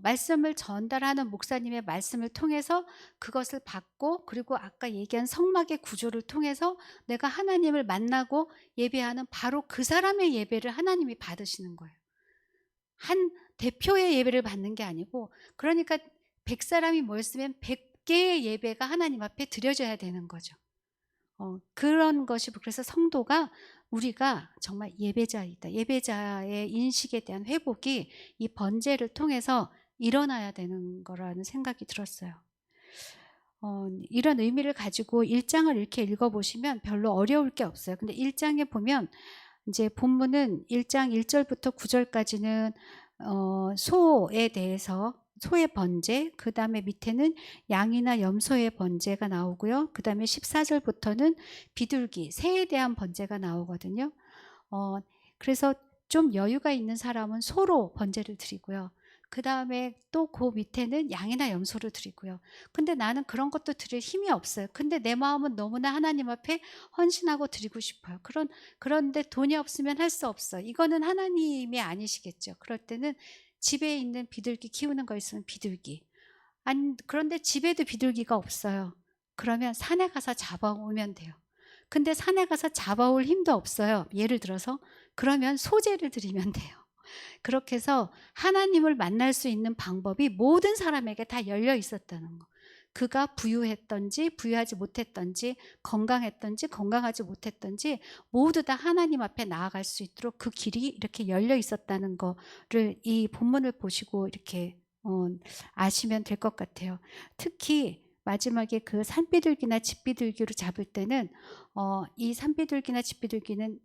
말씀을 전달하는 목사님의 말씀을 통해서 그것을 받고, 그리고 아까 얘기한 성막의 구조를 통해서 내가 하나님을 만나고 예배하는 바로 그 사람의 예배를 하나님이 받으시는 거예요. 한 대표의 예배를 받는 게 아니고, 그러니까 100사람이 모였으면 100개의 예배가 하나님 앞에 드려져야 되는 거죠. 그런 것이, 그래서 성도가, 우리가 정말 예배자이다. 예배자의 인식에 대한 회복이 이 번제를 통해서 일어나야 되는 거라는 생각이 들었어요. 이런 의미를 가지고 1장을 이렇게 읽어보시면 별로 어려울 게 없어요. 근데 1장에 보면 이제 본문은 1장 1절부터 9절까지는 소에 대해서, 소의 번제, 그다음에 밑에는 양이나 염소의 번제가 나오고요. 그다음에 14절부터는 비둘기, 새에 대한 번제가 나오거든요. 그래서 좀 여유가 있는 사람은 소로 번제를 드리고요. 그다음에 또 그 밑에는 양이나 염소를 드리고요. 근데 나는 그런 것도 드릴 힘이 없어요. 근데 내 마음은 너무나 하나님 앞에 헌신하고 드리고 싶어요. 그런데 돈이 없으면 할 수 없어. 이거는 하나님이 아니시겠죠. 그럴 때는 집에 있는 비둘기 키우는 거 있으면 비둘기. 그런데 집에도 비둘기가 없어요. 그러면 산에 가서 잡아오면 돼요. 근데 산에 가서 잡아올 힘도 없어요. 예를 들어서 그러면 소제를 드리면 돼요. 그렇게 해서 하나님을 만날 수 있는 방법이 모든 사람에게 다 열려 있었다는 거. 그가 부유했든지 부유하지 못했든지 건강했든지 건강하지 못했든지 모두 다 하나님 앞에 나아갈 수 있도록 그 길이 이렇게 열려 있었다는 거를 이 본문을 보시고 이렇게 아시면 될 것 같아요. 특히 마지막에 그 산비둘기나 집비둘기로 잡을 때는 이 산비둘기나 집비둘기는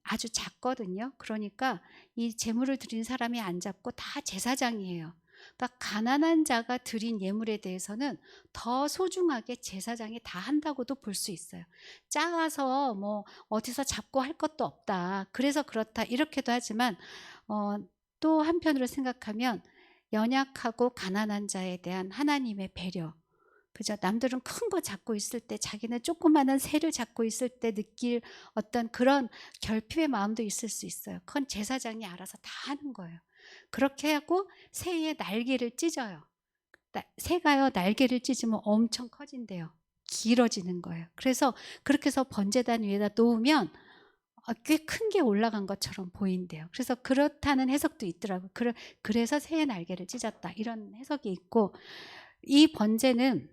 아주 작거든요. 그러니까 이 제물을 드린 사람이 안 잡고 다 제사장이에요. 그러니까 가난한 자가 드린 예물에 대해서는 더 소중하게 제사장이 다 한다고도 볼 수 있어요. 작아서 뭐 어디서 잡고 할 것도 없다. 그래서 그렇다. 이렇게도 하지만 또 한편으로 생각하면 연약하고 가난한 자에 대한 하나님의 배려. 그죠? 남들은 큰 거 잡고 있을 때 자기는 조그마한 새를 잡고 있을 때 느낄 어떤 그런 결핍의 마음도 있을 수 있어요. 그건 제사장이 알아서 다 하는 거예요. 그렇게 하고 새의 날개를 찢어요. 새가요 날개를 찢으면 엄청 커진대요. 길어지는 거예요. 그래서 그렇게 해서 번제단 위에다 놓으면 꽤 큰 게 올라간 것처럼 보인대요. 그래서 그렇다는 해석도 있더라고요. 그래서 새의 날개를 찢었다 이런 해석이 있고, 이 번제는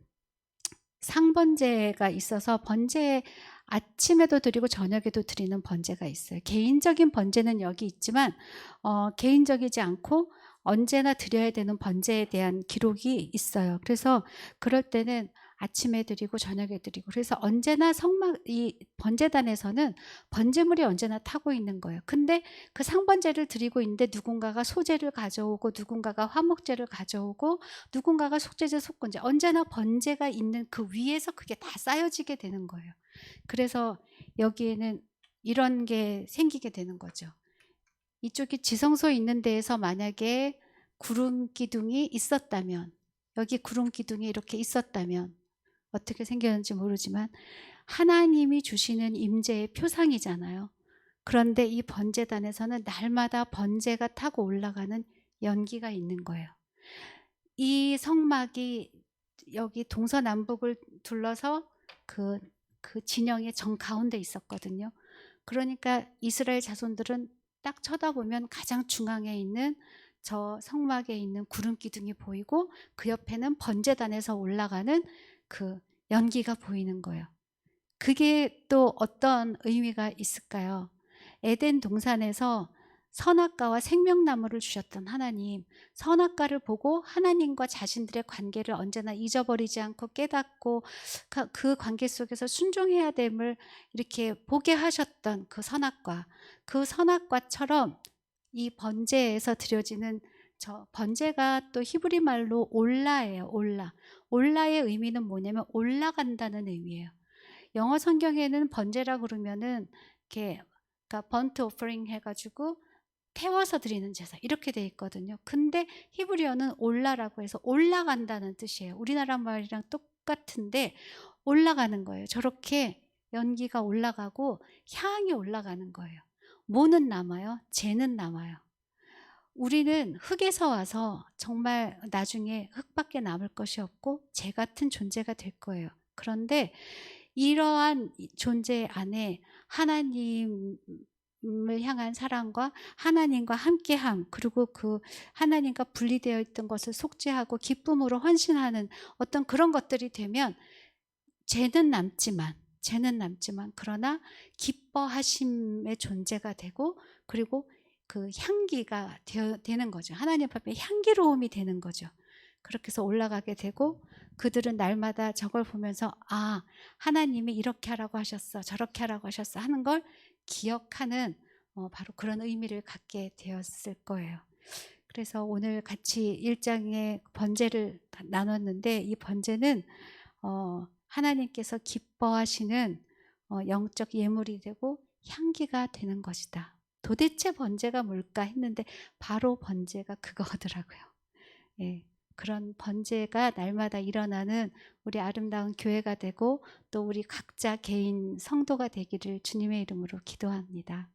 상번제가 있어서 번제 아침에도 드리고 저녁에도 드리는 번제가 있어요. 개인적인 번제는 여기 있지만 개인적이지 않고 언제나 드려야 되는 번제에 대한 기록이 있어요. 그래서 그럴 때는 아침에 드리고 저녁에 드리고, 그래서 언제나 이 번제단에서는 번제물이 언제나 타고 있는 거예요. 근데 그 상번제를 드리고 있는데 누군가가 소제를 가져오고 누군가가 화목제를 가져오고 누군가가 속죄제 속건제, 언제나 번제가 있는 그 위에서 그게 다 쌓여지게 되는 거예요. 그래서 여기에는 이런 게 생기게 되는 거죠. 이쪽이 지성소에 있는 데에서 만약에 구름 기둥이 있었다면, 여기 구름 기둥이 이렇게 있었다면 어떻게 생겼는지 모르지만 하나님이 주시는 임재의 표상이잖아요. 그런데 이 번제단에서는 날마다 번제가 타고 올라가는 연기가 있는 거예요. 이 성막이 여기 동서남북을 둘러서 그 진영의 정가운데 있었거든요. 그러니까 이스라엘 자손들은 딱 쳐다보면 가장 중앙에 있는 저 성막에 있는 구름 기둥이 보이고 그 옆에는 번제단에서 올라가는 그 연기가 보이는 거예요. 그게 또 어떤 의미가 있을까요? 에덴 동산에서 선악과와 생명나무를 주셨던 하나님, 선악과를 보고 하나님과 자신들의 관계를 언제나 잊어버리지 않고 깨닫고 그 관계 속에서 순종해야 됨을 이렇게 보게 하셨던 그 선악과, 그 선악과처럼 이 번제에서 드려지는 저 번제가 또 히브리 말로 올라예요. 올라의 의미는 뭐냐면 올라간다는 의미예요. 영어 성경에는 번제라 그러면은 이렇게 그러니까 번트 오퍼링 해가지고 태워서 드리는 제사 이렇게 돼 있거든요. 근데 히브리어는 올라라고 해서 올라간다는 뜻이에요. 우리나라 말이랑 똑같은데 올라가는 거예요. 저렇게 연기가 올라가고 향이 올라가는 거예요. 뭐는 남아요? 재는 남아요. 우리는 흙에서 와서 정말 나중에 흙밖에 남을 것이 없고 재 같은 존재가 될 거예요. 그런데 이러한 존재 안에 하나님을 향한 사랑과 하나님과 함께함, 그리고 그 하나님과 분리되어 있던 것을 속죄하고 기쁨으로 헌신하는 어떤 그런 것들이 되면 죄는 남지만 그러나 기뻐하심의 존재가 되고, 그리고 그 향기가 되는 거죠. 하나님 앞에 향기로움이 되는 거죠. 그렇게 해서 올라가게 되고, 그들은 날마다 저걸 보면서 하나님이 이렇게 하라고 하셨어, 저렇게 하라고 하셨어 하는 걸 기억하는 바로 그런 의미를 갖게 되었을 거예요. 그래서 오늘 같이 1장의 번제를 나눴는데, 이 번제는 하나님께서 기뻐하시는 영적 예물이 되고 향기가 되는 것이다. 도대체 번제가 뭘까 했는데 바로 번제가 그거더라고요. 예, 그런 번제가 날마다 일어나는 우리 아름다운 교회가 되고 또 우리 각자 개인 성도가 되기를 주님의 이름으로 기도합니다.